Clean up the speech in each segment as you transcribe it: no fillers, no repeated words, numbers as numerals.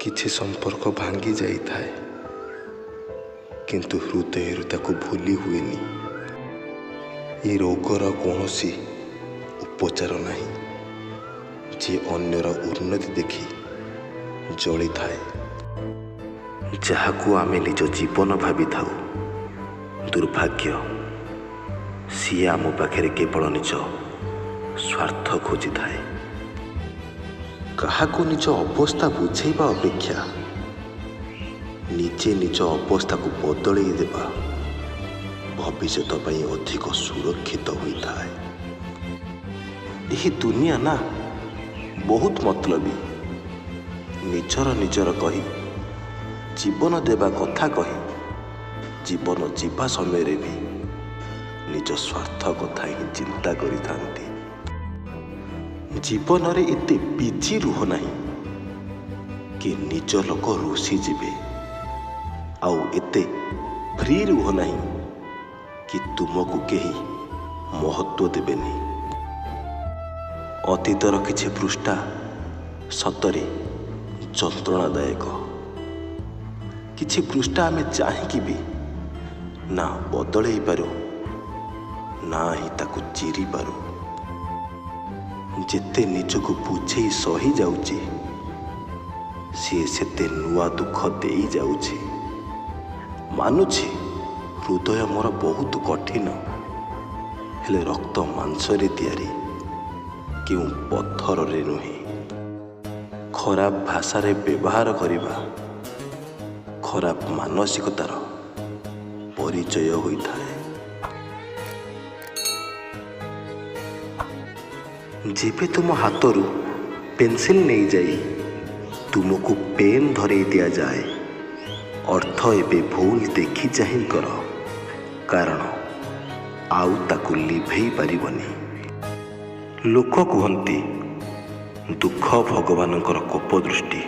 କିଛି ସମ୍ପର୍କ ଭାଙ୍ଗି ଯାଇଥାଏ, କିନ୍ତୁ ହୃଦୟରୁ ତାକୁ ଭୁଲି ହୁଏନି। ଏ ରୋଗର କୌଣସି ଉପଚାର ନାହିଁ ଯେ ଅନ୍ୟର ଉନ୍ନତି ଦେଖି ଜଳିଥାଏ। ଯାହାକୁ ଆମେ ନିଜ ଜୀବନ ଭାବିଥାଉ ଦୁର୍ଭାଗ୍ୟ, ସିଏ ଆମ ପାଖରେ କେବଳ ନିଜ ସ୍ୱାର୍ଥ ଖୋଜିଥାଏ। କାହାକୁ ନିଜ ଅବସ୍ଥା ବୁଝେଇବା ଅପେକ୍ଷା ନିଜେ ନିଜ ଅବସ୍ଥାକୁ ବଦଳେଇ ଦେବା ଭବିଷ୍ୟତ ପାଇଁ ଅଧିକ ସୁରକ୍ଷିତ ହୋଇଥାଏ। ଏହି ଦୁନିଆ ନା ବହୁତ ମତଲବୀ। ନିଜର କହି ଜୀବନ ଦେବା କଥା କହି ଜୀବନ ଯିବା ସମୟରେ ବି ନିଜ ସ୍ୱାର୍ଥ କଥା ହିଁ ଚିନ୍ତା କରିଥାନ୍ତି। ଜୀବନରେ ଏତେ ବିଜି ରୁହ ନାହିଁ କି ନିଜ ଲୋକ ରୁଷି ଯିବେ, ଆଉ ଏତେ ଫ୍ରି ରୁହ ନାହିଁ କି ତୁମକୁ କେହି ମହତ୍ଵ ଦେବେନି। ଅତୀତର କିଛି ପୃଷ୍ଠା ସତରେ ଯନ୍ତ୍ରଣାଦାୟକ। କିଛି ପୃଷ୍ଠା ଆମେ ଚାହିଁକି ବି ନା ବଦଳେଇ ପାରୁ, ନା ହିଁ ତାକୁ ଚିରି ପାରୁ। ଯେତେ ନିଜକୁ ବୁଝେଇ ସହି ଯାଉଛି, ସିଏ ସେତେ ନୂଆ ଦୁଃଖ ଦେଇ ଯାଉଛି। ମାନୁଛି ହୃଦୟ ମୋର ବହୁତ କଠିନ, ହେଲେ ରକ୍ତ ମାଂସରେ ତିଆରି, କେଉଁ ପଥରରେ ନୁହେଁ। ଖରାପ ଭାଷାରେ ବ୍ୟବହାର କରିବା ଖରାପ ମାନସିକତାର ପରିଚୟ ହୋଇଥାଏ। ଯେବେ ତୁମ ହାତରୁ ପେନସିଲ ନେଇଯାଇ ତୁମକୁ ପେନ୍ ଧରେଇ ଦିଆଯାଏ, ଅର୍ଥ ଏବେ ଭୁଲ ଦେଖି ଚାହିଁ କର, କାରଣ ଆଉ ତାକୁ ଲିଭେଇ ପାରିବନି। ଲୋକ କୁହନ୍ତି ଦୁଃଖ ଭଗବାନଙ୍କର କୋପ ଦୃଷ୍ଟି,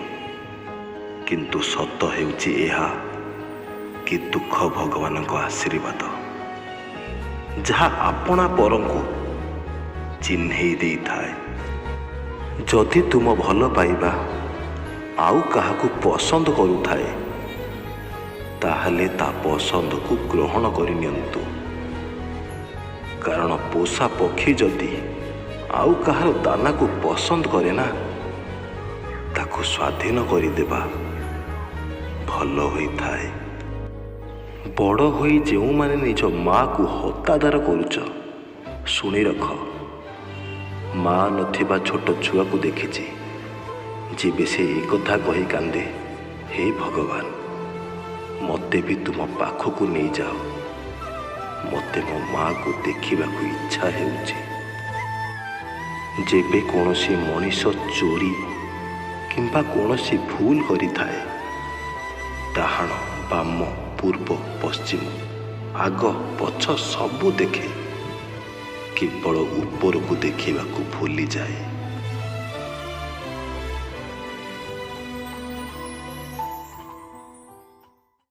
କିନ୍ତୁ ସତ ହେଉଛି ଏହା କି ଦୁଃଖ ଭଗବାନଙ୍କ ଆଶୀର୍ବାଦ, ଯାହା ଆପଣା ପରଙ୍କୁ ଚିହ୍ନେଇ ଦେଇଥାଏ। ଯଦି ତୁମ ଭଲ ପାଇବା ଆଉ କାହାକୁ ପସନ୍ଦ କରୁଥାଏ, ତାହେଲେ ତା ପସନ୍ଦକୁ ଗ୍ରହଣ କରିନିଅନ୍ତୁ। କାରଣ ପୋଷା ପକ୍ଷୀ ଯଦି ଆଉ କାହାର ଦାନାକୁ ପସନ୍ଦ କରେ ନା, ତାକୁ ସ୍ୱାଧୀନ କରିଦେବା ଭଲ ହୋଇଥାଏ। ବଡ଼ ହୋଇ ଯେଉଁମାନେ ନିଜ ମାଆକୁ ହତାଦାର କରୁଛ, ଶୁଣି ରଖ, ମା ନଥିବା ଛୋଟ ଛୁଆକୁ ଦେଖିଛି, ଯେବେ ସେ ଏ କଥା କହି କାନ୍ଦେ, ହେ ଭଗବାନ, ମୋତେ ବି ତୁମ ପାଖକୁ ନେଇଯାଅ, ମୋତେ ମୋ ମାଆକୁ ଦେଖିବାକୁ ଇଚ୍ଛା ହେଉଛି। ଯେବେ କୌଣସି ମଣିଷ ଚୋରି କିମ୍ବା କୌଣସି ଭୁଲ କରିଥାଏ, ଡାହାଣ ବାମ ପୂର୍ବ ପଶ୍ଚିମ ଆଗ ପଛ ସବୁ ଦେଖେ, କେବଳ ଉପରକୁ ଦେଖିବାକୁ ଭୁଲିଯାଏ।